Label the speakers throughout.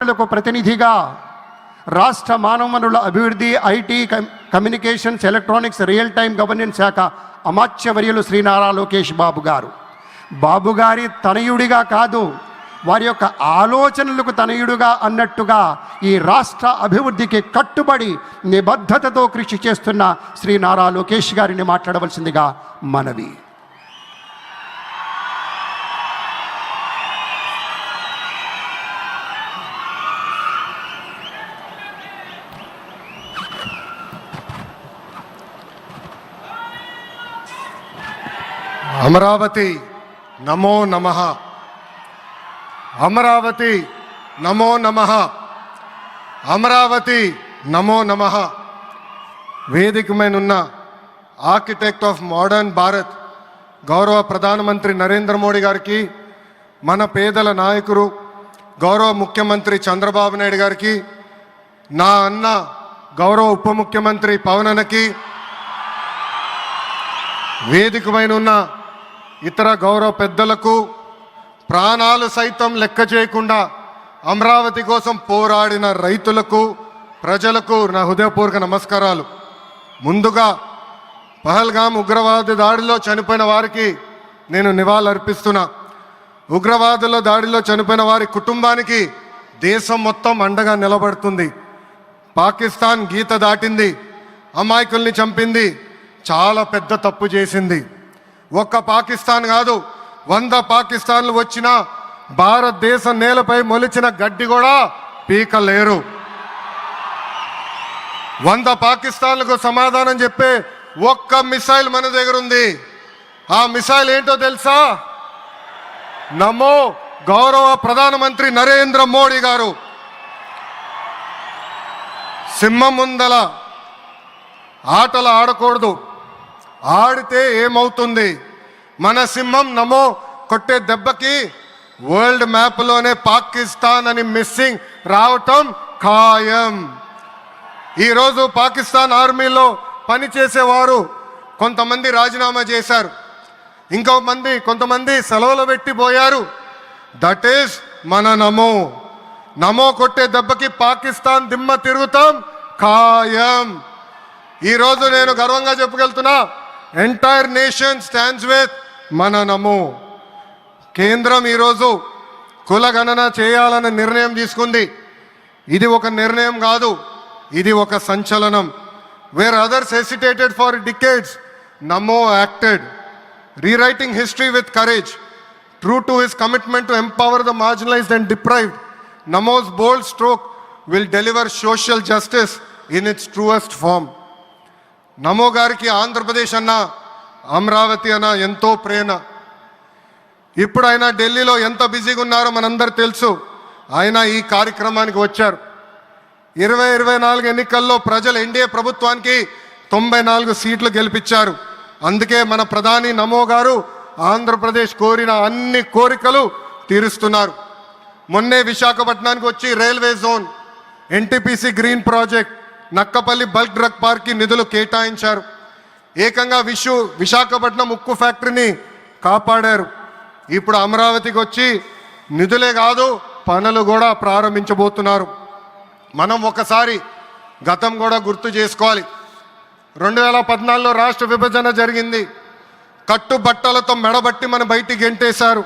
Speaker 1: ప్రతినిధిగా రాష్ట్ర మానవ వనరుల అభివృద్ధి, IT, communications, electronics, real time governance శాఖ అమాత్యవర్యులు శ్రీ నారా లోకేష్ బాబు గారు. బాబు గారి తనయుడిగా కాదు, వారి యొక్క ఆలోచనలకు తనయుడుగా అన్నట్టుగా ఈ రాష్ట్ర అభివృద్ధికి కట్టుబడి నిబద్ధతతో కృషి చేస్తున్న శ్రీ నారా లోకేష్ గారిని మాట్లాడవలసిందిగా మనవి.
Speaker 2: అమరావతి నమో నమః, అమరావతి నమో నమః, అమరావతి నమో నమః. వేదికమైనున్న ఆర్కిటెక్ట్ ఆఫ్ మోడర్న్ భారత్ గౌరవ ప్రధానమంత్రి నరేంద్ర మోడీ గారికి, మన పేదల నాయకుడు గౌరవ ముఖ్యమంత్రి చంద్రబాబు నాయుడు గారికి, నా అన్న గౌరవ ఉప ముఖ్యమంత్రి పవన్ అన్నకి, వేదికమైనున్న ఇతర గౌరవ పెద్దలకు, ప్రాణాలు సైతం లెక్క చేయకుండా అమరావతి కోసం పోరాడిన రైతులకు, ప్రజలకు నా హృదయపూర్వక నమస్కారాలు. ముందుగా పహల్గామ్ ఉగ్రవాద దాడిలో చనిపోయిన వారికి నేను నివాళులర్పిస్తున్నా. ఉగ్రవాదుల దాడిలో చనిపోయిన వారి కుటుంబానికి దేశం మొత్తం అండగా నిలబడుతుంది. పాకిస్తాన్ గీత దాటింది, అమాయకుల్ని చంపింది, చాలా పెద్ద తప్పు చేసింది. ఒక్క పాకిస్తాన్ కాదు, 100 పాకిస్తాన్లు వచ్చినా భారతదేశం నేలపై మొలిచిన గడ్డి కూడా పీకలేరు. 100 పాకిస్తాన్లకు సమాధానం చెప్పే ఒక్క మిసైల్ మన దగ్గర ఉంది. ఆ మిసైల్ ఏంటో తెలుసా? నమో గౌరవ ప్రధానమంత్రి నరేంద్ర మోడీ గారు. సింహం ముందల ఆటలు ఆడకూడదు, ఆడితే ఏమవుతుంది? మన సింహం నమో కొట్టే దెబ్బకి వరల్డ్ మ్యాప్లోనే పాకిస్తాన్ అని మిస్సింగ్ రావటం ఖాయం. ఈరోజు పాకిస్తాన్ ఆర్మీలో పనిచేసేవారు కొంతమంది రాజీనామా చేశారు, కొంతమంది సెలవులు పెట్టిపోయారు. దట్ ఈస్ మన నమో. నమో కొట్టే దెబ్బకి పాకిస్తాన్ దిమ్మ తిరుగుతాం ఖాయం. ఈరోజు నేను గర్వంగా చెప్పగలుగుతున్నా, ఎంటైర్ నేషన్ స్టాండ్స్ విత్ మన నమో. కేంద్రం ఈరోజు కులగణన చేయాలన్న నిర్ణయం తీసుకుంది. ఇది ఒక నిర్ణయం కాదు, ఇది ఒక సంచలనం. Wear others hesitated for decades, Namo acted, rewriting history with courage. True to his commitment to empower the marginalized and deprived, Namo's bold stroke will deliver social justice in its truest form. నమో గారికి ఆంధ్రప్రదేశ్ అన్న, అమరావతి అన్న ఎంతో ప్రేమ. ఇప్పుడు ఆయన ఢిల్లీలో ఎంత బిజీగా ఉన్నారో మనందరూ తెలుసు. ఆయన ఈ కార్యక్రమానికి వచ్చారు. 2024 ఎన్నికల్లో ప్రజలు ఎన్డీఏ ప్రభుత్వానికి 94 సీట్లు గెలిపించారు. అందుకే మన ప్రధాని నమో గారు ఆంధ్రప్రదేశ్ కోరిన అన్ని కోరికలు తీరుస్తున్నారు. మొన్నే విశాఖపట్నానికి వచ్చి railway zone, NTPC green project, Nakkapalli bulk drug పార్క్కి నిధులు కేటాయించారు. ఏకంగా విశాఖపట్నం ఉక్కు ఫ్యాక్టరీని కాపాడారు. ఇప్పుడు అమరావతికి వచ్చి నిధులే కాదు పనులు కూడా ప్రారంభించబోతున్నారు. మనం ఒకసారి గతం కూడా గుర్తు చేసుకోవాలి. 2014లో రాష్ట్ర విభజన జరిగింది. కట్టుబట్టలతో మెడబట్టి మన బయటికి గెంటేశారు.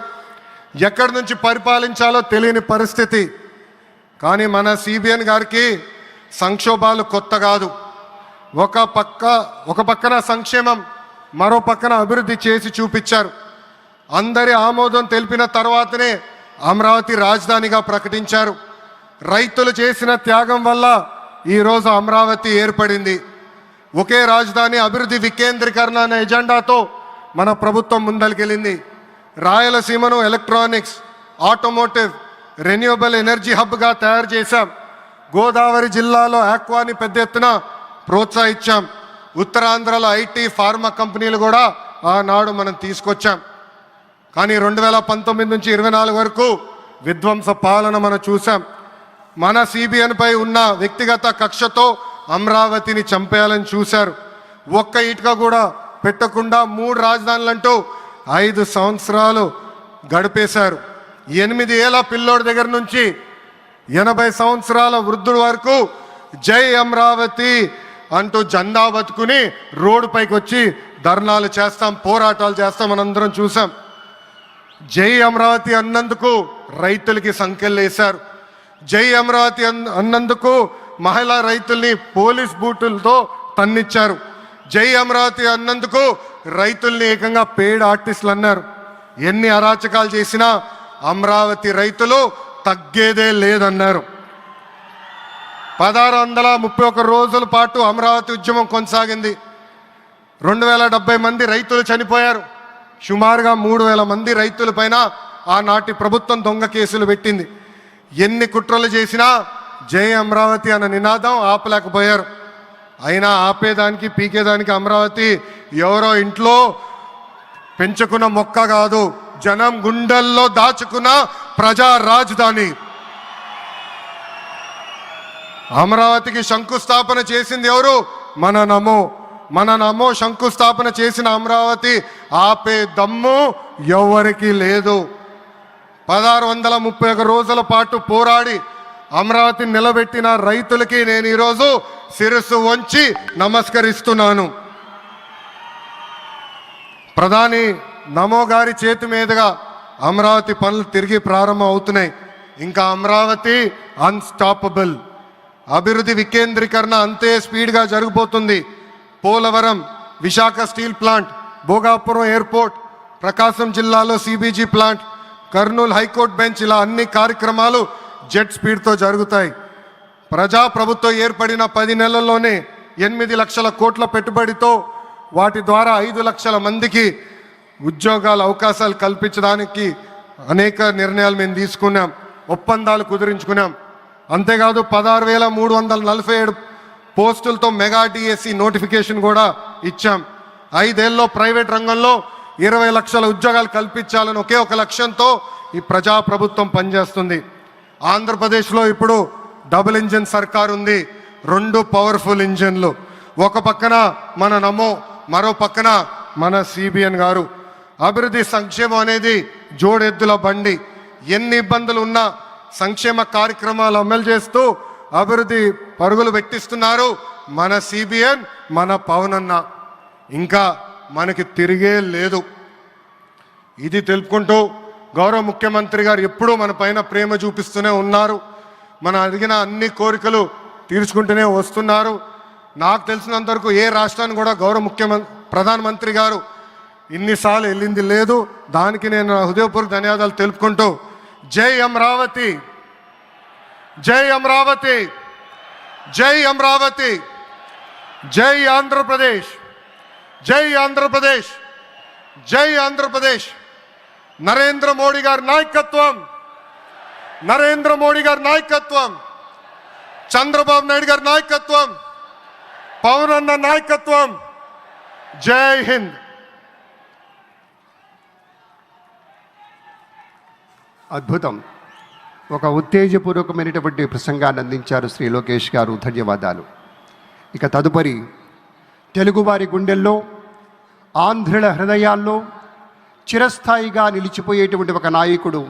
Speaker 2: ఎక్కడి నుంచి పరిపాలించాలో తెలియని పరిస్థితి. కానీ మన సిబిఎన్ గారికి సంక్షోభాలు కొత్త కాదు. ఒక పక్కన సంక్షేమం, మరో పక్కన అభివృద్ధి చేసి చూపించారు. అందరి ఆమోదం తెలిపిన తర్వాతనే అమరావతి రాజధానిగా ప్రకటించారు. రైతులు చేసిన త్యాగం వల్ల ఈరోజు అమరావతి ఏర్పడింది. ఒకే రాజధాని, అభివృద్ధి వికేంద్రీకరణ అనే ఎజెండాతో మన ప్రభుత్వం ముందరికెళ్ళింది. రాయలసీమను ఎలక్ట్రానిక్స్, ఆటోమోటివ్, రెన్యూవబుల్ ఎనర్జీ హబ్గా తయారు చేశాం. గోదావరి జిల్లాలో ఆక్వాని పెద్ద ఎత్తున ప్రోత్సహించాం. ఉత్తరాంధ్రలో ఐటీ, ఫార్మా కంపెనీలు కూడా ఆనాడు మనం తీసుకొచ్చాం. కానీ 2019 నుంచి 24 వరకు విధ్వంస పాలన మనం చూసాం. మన సిబిఎన్ పై ఉన్న వ్యక్తిగత కక్షతో అమరావతిని చంపేయాలని చూశారు. ఒక్క ఇటుక కూడా పెట్టకుండా 3 రాజధానులంటూ 5 సంవత్సరాలు గడిపేశారు. 8 ఏళ్ల పిల్లోడి దగ్గర నుంచి 80 సంవత్సరాల వృద్ధుల వరకు జై అమరావతి అంటూ జెండా బతుకుని రోడ్డు పైకి వచ్చి ధర్నాలు చేస్తాం, పోరాటాలు చేస్తాం, మనందరం చూసాం. జై అమరావతి అన్నందుకు రైతులకి సంఖ్యలు వేశారు. జై అమరావతి అన్నందుకు మహిళా రైతుల్ని పోలీస్ బూటులతో తన్నిచ్చారు. జై అమరావతి అన్నందుకు రైతుల్ని ఏకంగా పెయిడ్ ఆర్టిస్టులు అన్నారు. ఎన్ని అరాచకాలు చేసినా అమరావతి రైతులు తగ్గేదే లేదన్నారు. 1631 రోజుల పాటు అమరావతి ఉద్యమం కొనసాగింది. 2070 మంది రైతులు చనిపోయారు. సుమారుగా 3000 మంది రైతుల పైన ఆనాటి ప్రభుత్వం దొంగ కేసులు పెట్టింది. ఎన్ని కుట్రలు చేసినా జై అమరావతి అన్న నినాదం ఆపలేకపోయారు. అయినా ఆపేదానికి పీకేదానికి అమరావతి ఎవరో ఇంట్లో పెంచుకున్న మొక్క కాదు, జనం గుండెల్లో దాచుకున్న ప్రజా రాజధాని. అమరావతికి శంకుస్థాపన చేసింది ఎవరు? మన నమో శంకుస్థాపన చేసిన అమరావతి ఆపే దమ్ము ఎవరికి లేదు. 1631 రోజుల పాటు పోరాడి అమరావతిని నిలబెట్టిన రైతులకి నేను ఈరోజు శిరస్సు వంచి నమస్కరిస్తున్నాను. ప్రధాని నమో గారి చేతి మీదుగా అమరావతి పనులు తిరిగి ప్రారంభం అవుతున్నాయి. ఇంకా అమరావతి అన్స్టాపబుల్. అభివృద్ధి వికేంద్రీకరణ అంతే స్పీడ్గా జరిగిపోతుంది. Polavaram, Visakha steel plant, Bhogapuram airport, Prakasam జిల్లాలో CBG plant, Kurnool high court bench, ఇలా అన్ని కార్యక్రమాలు జెట్ స్పీడ్తో జరుగుతాయి. ప్రజాప్రభుత్వం ఏర్పడిన 10 నెలల్లోనే 8 లక్షల కోట్ల పెట్టుబడితో వాటి ద్వారా 5 లక్షల మందికి ఉద్యోగాల అవకాశాలు కల్పించడానికి అనేక నిర్ణయాలు మేము తీసుకున్నాం, ఒప్పందాలు కుదిరించుకున్నాం. అంతేకాదు 16,347 పోస్టులతో మెగా డిఎస్సి నోటిఫికేషన్ కూడా ఇచ్చాం. 5 ఏళ్ళలో ప్రైవేట్ రంగంలో 20 లక్షల ఉద్యోగాలు కల్పించాలని ఒకే ఒక లక్ష్యంతో ఈ ప్రజాప్రభుత్వం పనిచేస్తుంది. ఆంధ్రప్రదేశ్లో ఇప్పుడు డబుల్ ఇంజిన్ సర్కార్ ఉంది. 2 పవర్ఫుల్ ఇంజిన్లు. ఒక పక్కన మన నమో, మరో పక్కన మన సిబిఎన్ గారు. అభివృద్ధి సంక్షేమం అనేది జోడెద్దుల బండి. ఎన్ని ఇబ్బందులు ఉన్నా సంక్షేమ కార్యక్రమాలు అమలు చేస్తూ అభివృద్ధి పరుగులు పెట్టిస్తున్నారు మన సిబిఎన్, మన పవన్ అన్న. ఇంకా మనకి తిరిగే లేదు. ఇది తెలుపుకుంటూ గౌరవ ముఖ్యమంత్రి గారు ఎప్పుడూ మన పైన ప్రేమ చూపిస్తూనే ఉన్నారు. మన అడిగిన అన్ని కోరికలు తీర్చుకుంటూనే వస్తున్నారు. నాకు తెలిసినంత వరకు ఏ రాష్ట్రాన్ని కూడా గౌరవ ప్రధానమంత్రి గారు ఇన్నిసార్లు వెళ్ళింది లేదు. దానికి నేను హృదయపూర్వక ధన్యవాదాలు తెలుపుకుంటూ జై అమరావతి, జై అమరావతి, జై అమరావతి, జై ఆంధ్రప్రదేశ్, జై ఆంధ్రప్రదేశ్, జై ఆంధ్రప్రదేశ్. నరేంద్ర మోడీ గారి నాయకత్వం, నరేంద్ర మోడీ గారి నాయకత్వం, చంద్రబాబు నాయుడు గారి నాయకత్వం, పవన్ అన్న నాయకత్వం. జై హింద్.
Speaker 1: అద్భుతం. ఒక ఉత్తేజపూర్వకమైనటువంటి ప్రసంగాన్ని అందించారు శ్రీ లోకేష్ గారు. ధన్యవాదాలు. ఇక తదుపరి తెలుగువారి గుండెల్లో, ఆంధ్రుల హృదయాల్లో చిరస్థాయిగా నిలిచిపోయేటువంటి ఒక నాయకుడు